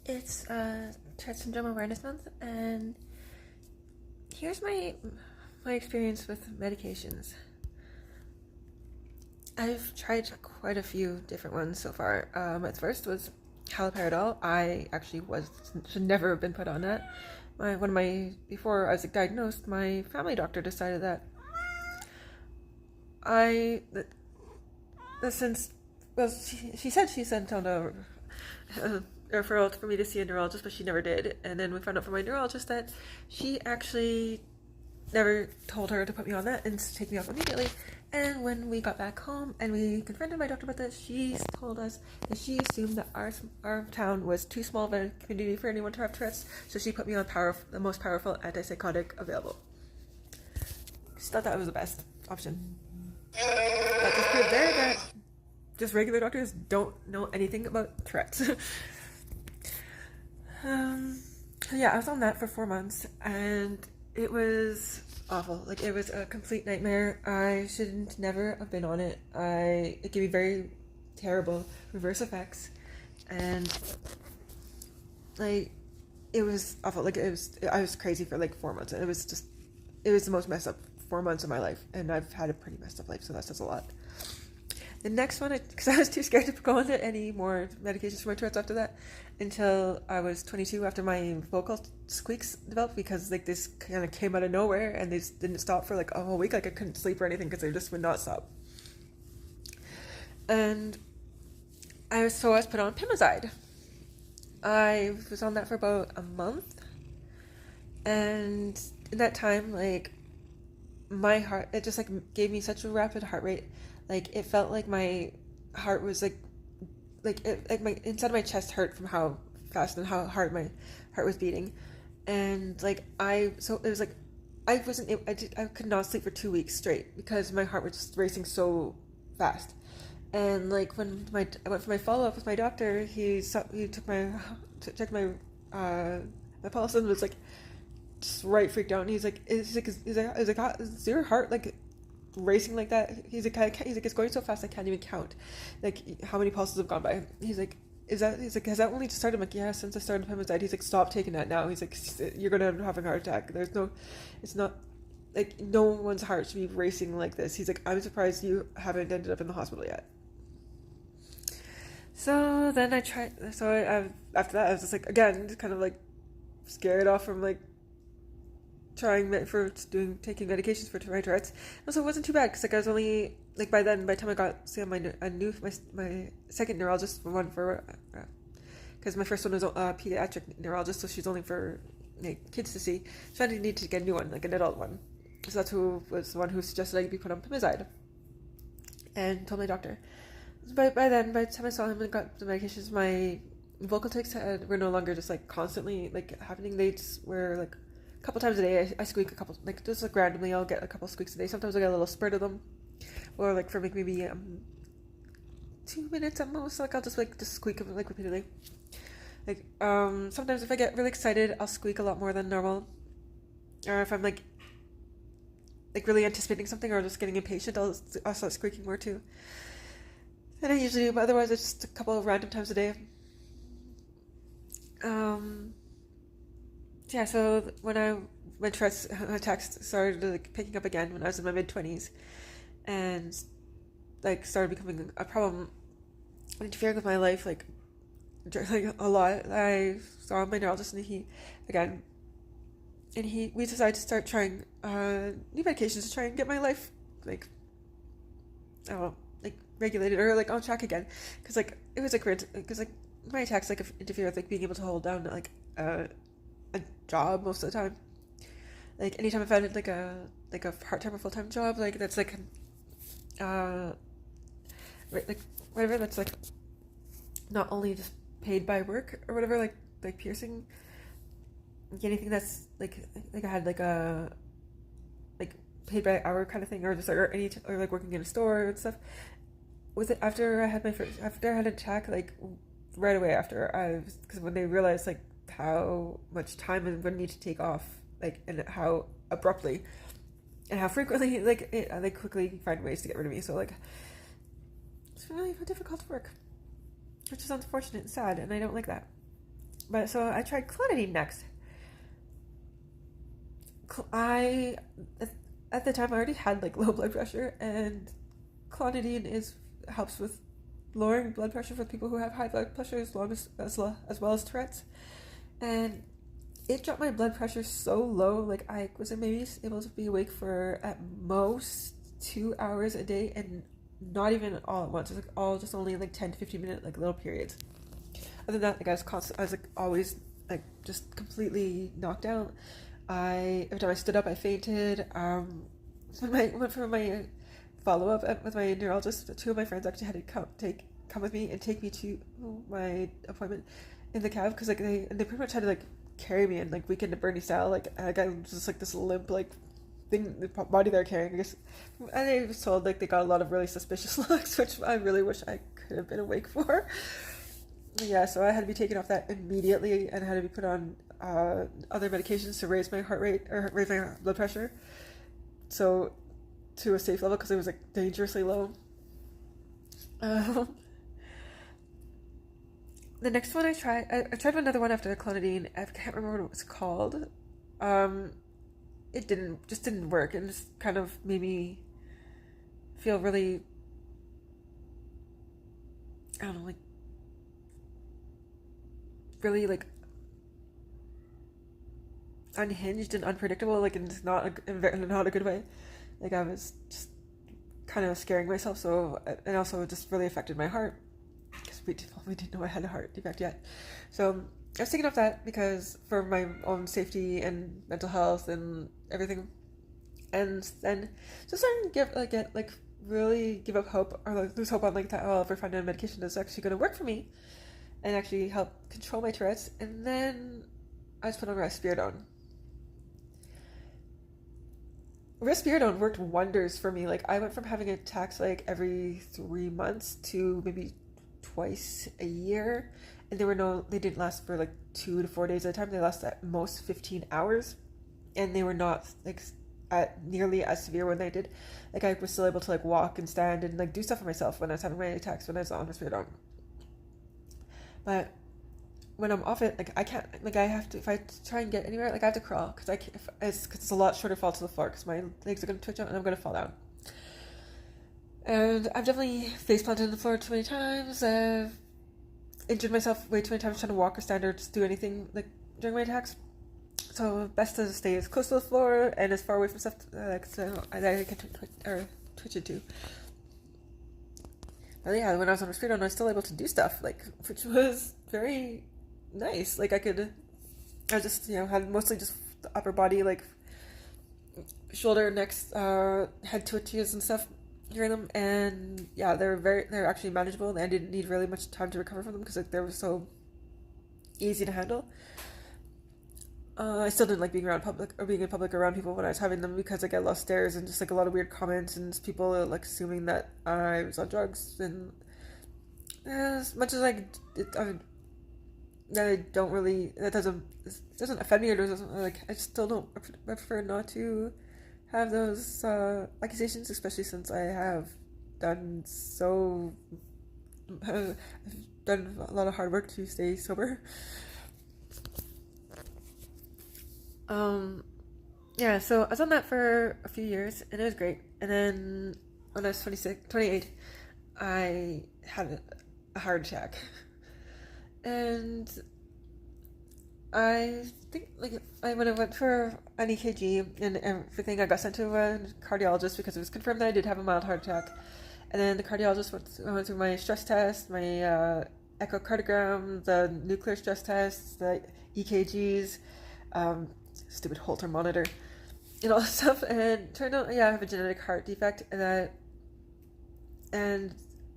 It's Tourette Syndrome Awareness Month, and here's my experience with medications. I've tried quite a few different ones so far. At first was haloperidol. I actually should never have been put on that. Before I was diagnosed, my family doctor decided that I that, that since well she said she sent on a referral for me to see a neurologist, but she never did. And then we found out from my neurologist that she actually never told her to put me on that and to take me off immediately. And when we got back home and we confronted my doctor about this, she told us that she assumed that our town was too small of a community for anyone to have Tourette's, so she put me on the most powerful antipsychotic available. She thought that was the best option. That just proved there that just regular doctors don't know anything about Tourette's. Yeah, I was on that for 4 months, and it was awful. Like, it was a complete nightmare. I should never have been on it. It gave me very terrible reverse effects, and like, it was awful. Like, I was crazy for like 4 months, and it was the most messed up 4 months of my life, and I've had a pretty messed up life, so that says a lot. The next one, because I was too scared to go on any more medications for my Tourette's after that, until I was 22, after my vocal squeaks developed, because like this kind of came out of nowhere, and they just didn't stop for like a whole week. Like, I couldn't sleep or anything because they just would not stop. And I was put on Pimozide. I was on that for about a month, and in that time, like, my heart, it just like gave me such a rapid heart rate. Like, it felt like my heart was like my inside of my chest hurt from how fast and how hard my heart was beating. And like, I could not sleep for 2 weeks straight because my heart was just racing so fast. And like, when I went for my follow-up with my doctor, he checked my pulse and was like just freaked out. And he's like, is your heart like racing like that? He's like, it's going so fast I can't even count like how many pulses have gone by. He's like, has that only just started? I'm like, yeah, since I started Pimozide. He's like, stop taking that now. He's like, you're gonna have a heart attack. It's not like, no one's heart should be racing like this. He's like, I'm surprised you haven't ended up in the hospital yet. So then after that I was just like, again, just kind of like scared off from like taking medications for my Tourette's. Also, it wasn't too bad because like I was only like, by the time I got see my second neurologist, because my first one was a pediatric neurologist, so she's only for kids to see. So I didn't need to get a new one, like an adult one. So that's who was the one who suggested I be put on Pimozide, and told my doctor. By the time I saw him and got the medications, my vocal tics were no longer just like constantly like happening. They just were like a couple times a day. I squeak a couple, like just like randomly I'll get a couple squeaks a day. Sometimes I'll get a little spurt of them, or like for like maybe 2 minutes at most. Like, I'll just squeak them like repeatedly. Like, sometimes if I get really excited, I'll squeak a lot more than normal, or if I'm like really anticipating something or just getting impatient, I'll start squeaking more too. And I usually do, but otherwise it's just a couple of random times a day. Yeah, so when my Tourette's attacks started like picking up again when I was in my mid-20s, and like started becoming a problem, interfering with my life like a lot. I saw my neurologist, and we decided to start trying new medications to try and get my life like, I don't know, like regulated or like on track again, because like it was like weird, because like my attacks like interfere with like being able to hold down like a job most of the time. Like, anytime I've had like a part-time or full-time job, like that's like like whatever, that's like not only just paid by work or whatever, like piercing, like anything that's like I had like a like paid by hour kind of thing, or just like or like working in a store and stuff. Was it after I had an attack, like right away after, because when they realized like how much time I'm going to need to take off, like, and how abruptly and how frequently, like, they quickly find ways to get rid of me. So like, it's really difficult work, which is unfortunate and sad, and I don't like that. But so I tried clonidine next. I at the time I already had like low blood pressure, and clonidine is helps with lowering blood pressure for people who have high blood pressure as well as Tourette's, and it dropped my blood pressure so low. Like I was maybe able to be awake for at most 2 hours a day, and not even all at once. It was like all just only like 10 to 15 minute like little periods. Other than that, like I was like always like just completely knocked out. Every time I stood up, I fainted. When I went for my follow up with my neurologist, two of my friends actually had to come with me and take me to my appointment in the cab, because like they pretty much had to like carry me in like Weekend at Bernie style. Like I was just like this limp like thing, the body they're carrying, I guess. And I was told like they got a lot of really suspicious looks, which I really wish I could have been awake for. Yeah, so I had to be taken off that immediately and had to be put on other medications to raise my heart rate or raise my blood pressure, so to a safe level, because it was like dangerously low. The next one I tried another one after the clonidine. I can't remember what it was called. It didn't work, and just kind of made me feel really, I don't know, like really like unhinged and unpredictable, like in not a good way. Like I was just kind of scaring myself, so, and also it just really affected my heart, because we didn't know I had a heart defect yet. So I was taking off that because for my own safety and mental health and everything. And then just starting to really give up hope, or like lose hope on like that I'll ever find a medication that's actually going to work for me and actually help control my Tourette's. And then I was put on risperidone. Risperidone worked wonders for me. Like I went from having attacks like every 3 months to maybe twice a year, and they didn't last for like 2 to 4 days at a time. They lasted at most 15 hours, and they were not like at nearly as severe when they did. Like I was still able to like walk and stand and like do stuff for myself when I was having my attacks when I was on risperidone. But when I'm off it, like I can't, like I have to, if I try and get anywhere, like I have to crawl, because it's a lot shorter fall to the floor, because my legs are going to twitch out and I'm going to fall down. And I've definitely face planted on the floor too many times. I've injured myself way too many times trying to walk or stand or just do anything like during my attacks. So best to stay as close to the floor and as far away from stuff so I can twitch it too. But yeah, when I was on risperidone, I was still able to do stuff, like, which was very nice. Like I just, had mostly just the upper body, like shoulder, neck, head twitches and stuff during them, and yeah, they're actually manageable, and I didn't need really much time to recover from them, because like they were so easy to handle. I still didn't like being in public around people when I was having them, because I get lost stares and just like a lot of weird comments and just people like assuming that I was on drugs. And as much as I don't really, that doesn't offend me, or doesn't, like, I still don't, I prefer not to have those accusations, especially since I have done I've done a lot of hard work to stay sober. Yeah, so I was on that for a few years, and it was great. And then when I was 28, I had a heart attack. And I think, like, when I went for an EKG and everything, I got sent to a cardiologist, because it was confirmed that I did have a mild heart attack. And then the cardiologist went through my stress test, my echocardiogram, the nuclear stress tests, the EKGs, stupid Holter monitor, and all that stuff, and turned out, I have a genetic heart defect, and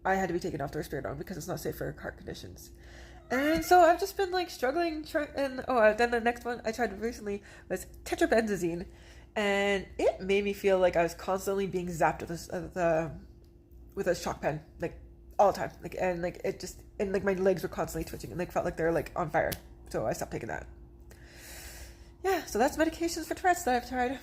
I had to be taken off the risperidone because it's not safe for heart conditions. And so I've just been like struggling, then the next one I tried recently was tetrabenzazine, and it made me feel like I was constantly being zapped with a shock pen, like all the time, like, and like it just, and like my legs were constantly twitching and like felt like they're like on fire. So I stopped taking that. Yeah, so that's medications for Tourette's that I've tried.